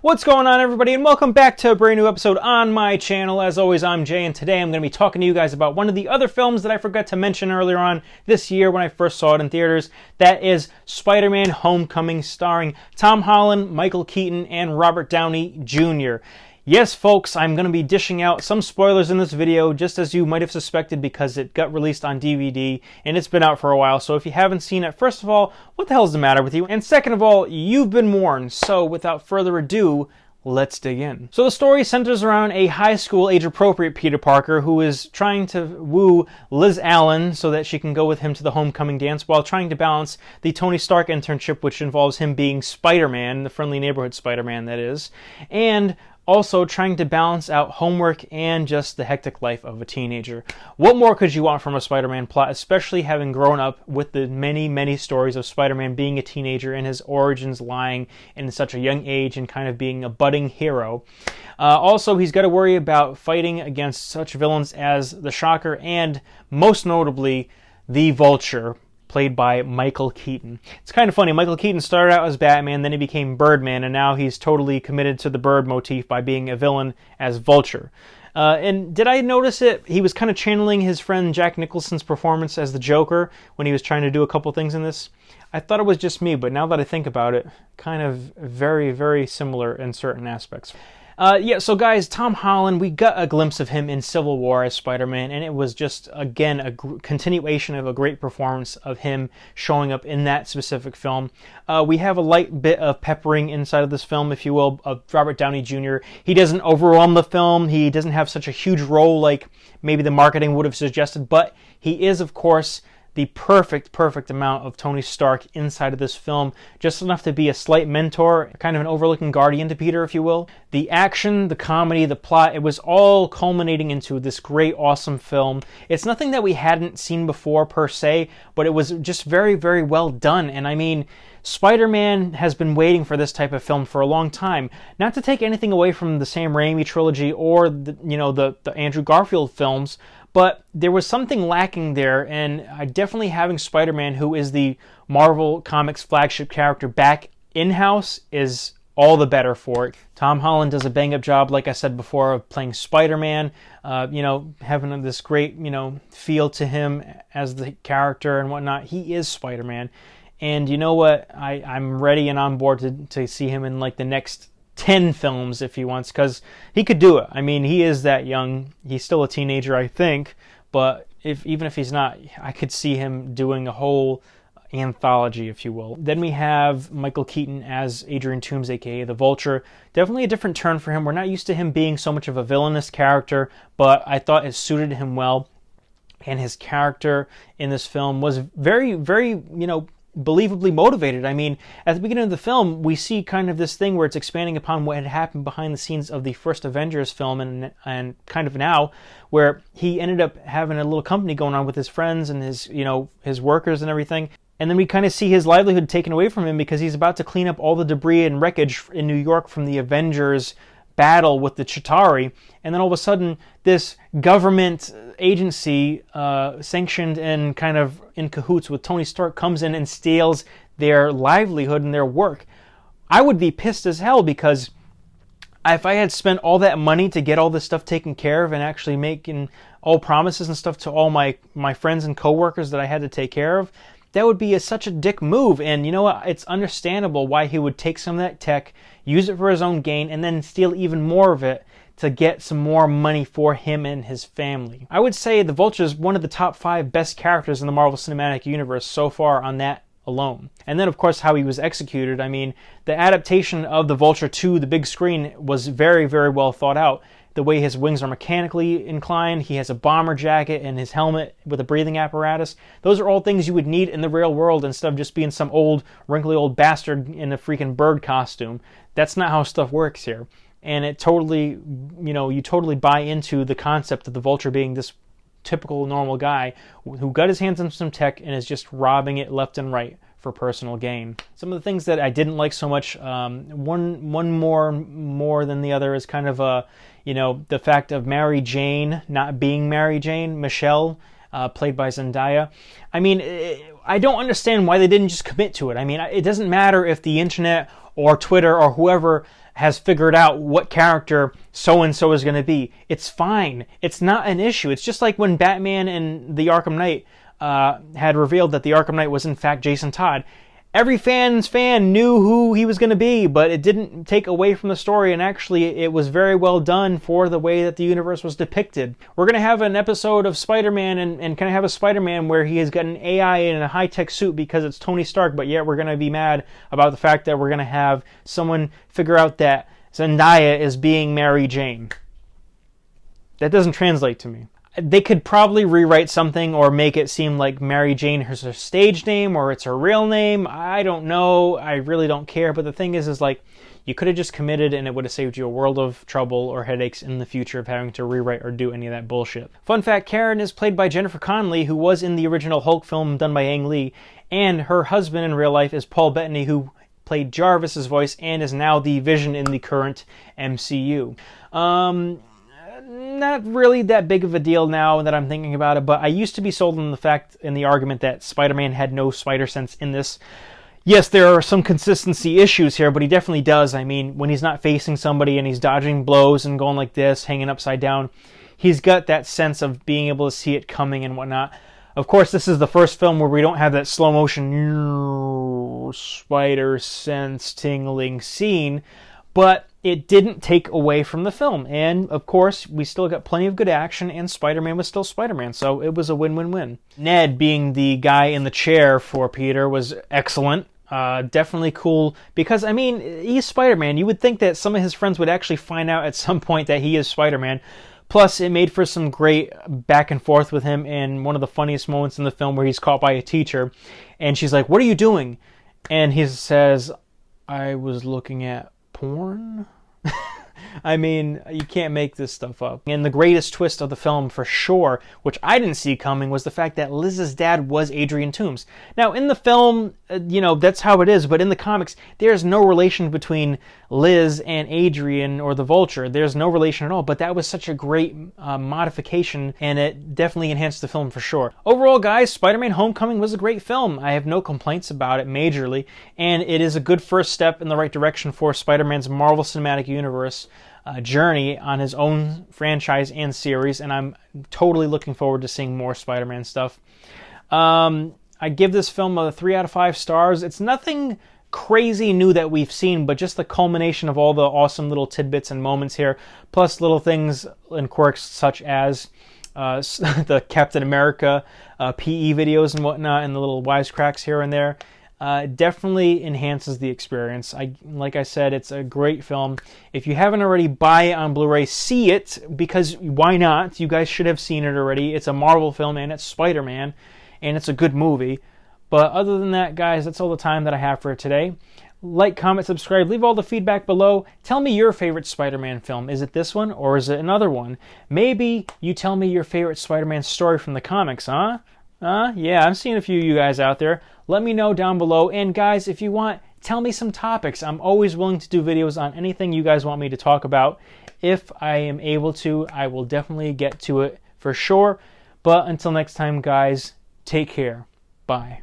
What's going on, everybody, and welcome back to a brand new episode on my channel. As always, I'm Jay, and today I'm going to be talking to you guys about one of the other films that I forgot to mention earlier on this year when I first saw it in theaters. That is Spider-Man Homecoming, starring Tom Holland, Michael Keaton, and Robert Downey Jr. Yes, folks, I'm going to be dishing out some spoilers in this video, just as you might have suspected, because it got released on DVD, and it's been out for a while. So if you haven't seen it, first of all, what the hell is the matter with you? And second of all, you've been warned. So without further ado, let's dig in. So the story centers around a high school age-appropriate Peter Parker who is trying to woo Liz Allen so that she can go with him to the homecoming dance while trying to balance the Tony Stark internship, which involves him being Spider-Man, the friendly neighborhood Spider-Man that is, and also trying to balance out homework and just the hectic life of a teenager. What more could you want from a Spider-Man plot, especially having grown up with the many, many stories of Spider-Man being a teenager and his origins lying in such a young age and kind of being a budding hero. Also, he's got to worry about fighting against such villains as the Shocker and, most notably, the Vulture, played by Michael Keaton. It's kind of funny. Michael Keaton started out as Batman, then he became Birdman, and now he's totally committed to the bird motif by being a villain as Vulture. And did I notice it? He was kind of channeling his friend Jack Nicholson's performance as the Joker when he was trying to do a couple things in this. I thought it was just me, but now that I think about it, kind of very, very similar in certain aspects. So guys, Tom Holland, we got a glimpse of him in Civil War as Spider-Man, and it was just, again, a continuation of a great performance of him showing up in that specific film. We have a light bit of peppering inside of this film, if you will, of Robert Downey Jr. He doesn't overwhelm the film. He doesn't have such a huge role like maybe the marketing would have suggested, but he is, of course, the perfect amount of Tony Stark inside of this film, just enough to be a slight mentor, kind of an overlooking guardian to Peter, if you will. The action, the comedy, the plot, it was all culminating into this great, awesome film. It's nothing that we hadn't seen before per se, but it was just very, very well done. And I mean, Spider-Man has been waiting for this type of film for a long time. Not to take anything away from the Sam Raimi trilogy or the Andrew Garfield films, but there was something lacking there, and definitely having Spider-Man, who is the Marvel Comics flagship character, back in-house is all the better for it. Tom Holland does a bang-up job, like I said before, of playing Spider-Man, having this great, feel to him as the character and whatnot. He is Spider-Man. And you know what? I'm ready and on board to see him in like the next 10 films if he wants, because he could do it. I mean, he is that young. He's still a teenager, I think, but even if he's not, I could see him doing a whole anthology, if you will. Then we have Michael Keaton as Adrian Toomes, aka the Vulture. Definitely a different turn for him. We're not used to him being so much of a villainous character, but I thought it suited him well. And his character in this film was very, very, believably motivated. I mean, at the beginning of the film, we see kind of this thing where it's expanding upon what had happened behind the scenes of the first Avengers film and kind of now, where he ended up having a little company going on with his friends and his workers and everything. And then we kind of see his livelihood taken away from him because he's about to clean up all the debris and wreckage in New York from the Avengers battle with the Chitauri, and then all of a sudden this government agency sanctioned and kind of in cahoots with Tony Stark comes in and steals their livelihood and their work. I would be pissed as hell, because if I had spent all that money to get all this stuff taken care of and actually making all promises and stuff to all my friends and coworkers that I had to take care of, that would be such a dick move. And you know what? It's understandable why he would take some of that tech, use it for his own gain, and then steal even more of it to get some more money for him and his family. I would say the Vulture is one of the top 5 best characters in the Marvel Cinematic Universe so far on that alone. And then, of course, how he was executed. I mean, the adaptation of the Vulture to the big screen was very, very well thought out. The way his wings are mechanically inclined, he has a bomber jacket and his helmet with a breathing apparatus. Those are all things you would need in the real world instead of just being some old, wrinkly old bastard in a freaking bird costume. That's not how stuff works here. And it totally, you totally buy into the concept of the Vulture being this typical normal guy who got his hands on some tech and is just robbing it left and right for personal gain. Some of the things that I didn't like so much, one more than the other is kind of the fact of Mary Jane not being Mary Jane, Michelle, played by Zendaya. I mean, I don't understand why they didn't just commit to it. I mean, it doesn't matter if the internet or Twitter or whoever has figured out what character so-and-so is going to be. It's fine. It's not an issue. It's just like when Batman and the Arkham Knight had revealed that the Arkham Knight was in fact Jason Todd. Every fan knew who he was going to be, but it didn't take away from the story, and actually it was very well done for the way that the universe was depicted. We're going to have an episode of Spider-Man and kind of have a Spider-Man where he has got an AI in a high-tech suit because it's Tony Stark, but yet we're going to be mad about the fact that we're going to have someone figure out that Zendaya is being Mary Jane. That doesn't translate to me. They could probably rewrite something or make it seem like Mary Jane is her stage name or it's her real name. I don't know. I really don't care. But the thing is like, you could have just committed and it would have saved you a world of trouble or headaches in the future of having to rewrite or do any of that bullshit. Fun fact, Karen is played by Jennifer Connelly, who was in the original Hulk film done by Ang Lee, and her husband in real life is Paul Bettany, who played Jarvis's voice and is now the Vision in the current MCU. Not really that big of a deal now that I'm thinking about it, but I used to be sold on the argument that Spider-Man had no spider sense in this. Yes, there are some consistency issues here, but he definitely does. I mean, when he's not facing somebody and he's dodging blows and going like this, hanging upside down, he's got that sense of being able to see it coming and whatnot. Of course, this is the first film where we don't have that slow motion spider sense tingling scene, but it didn't take away from the film. And, of course, we still got plenty of good action, and Spider-Man was still Spider-Man, so it was a win-win-win. Ned, being the guy in the chair for Peter, was excellent. Definitely cool, because, I mean, he's Spider-Man. You would think that some of his friends would actually find out at some point that he is Spider-Man. Plus, it made for some great back and forth with him, and one of the funniest moments in the film where he's caught by a teacher, and she's like, "What are you doing?" And he says, "I was looking at porn." I mean, you can't make this stuff up. And the greatest twist of the film, for sure, which I didn't see coming, was the fact that Liz's dad was Adrian Toomes. Now, in the film, that's how it is, but in the comics, there's no relation between Liz and Adrian or the Vulture. There's no relation at all, but that was such a great modification, and it definitely enhanced the film for sure. Overall, guys, Spider-Man Homecoming was a great film. I have no complaints about it majorly, and it is a good first step in the right direction for Spider-Man's Marvel Cinematic Universe journey on his own franchise and series, and I'm totally looking forward to seeing more Spider-Man stuff. I give this film a 3 out of 5 stars. It's nothing crazy new that we've seen, but just the culmination of all the awesome little tidbits and moments here, plus little things and quirks such as the Captain America PE videos and whatnot, and the little wisecracks here and there. Definitely enhances the experience. Like I said, it's a great film. If you haven't already, buy it on Blu-ray. See it, because why not? You guys should have seen it already. It's a Marvel film, and it's Spider-Man, and it's a good movie. But other than that, guys, that's all the time that I have for today. Like, comment, subscribe, leave all the feedback below. Tell me your favorite Spider-Man film. Is it this one, or is it another one? Maybe you tell me your favorite Spider-Man story from the comics, huh? Yeah, I'm seeing a few of you guys out there. Let me know down below. And guys, if you want, tell me some topics. I'm always willing to do videos on anything you guys want me to talk about. If I am able to, I will definitely get to it for sure. But until next time, guys, take care. Bye.